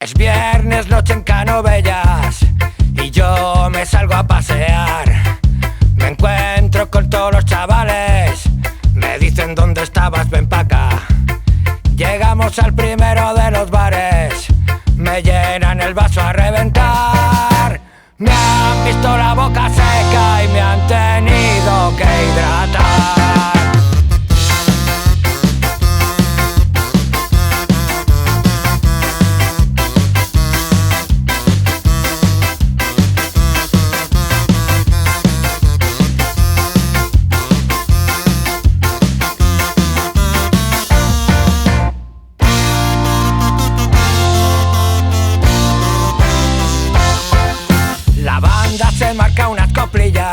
Es viernes, noche en Canovelles y yo me salgo a pasear. Me encuentro con todos los chavales, me dicen ¿dónde estabas? Ven pa' acá. Llegamos al primero de los bares, me llenan el vaso a reventar. Me han visto la boca seca y me han tenido que hidratar. La banda se marca unas coplillas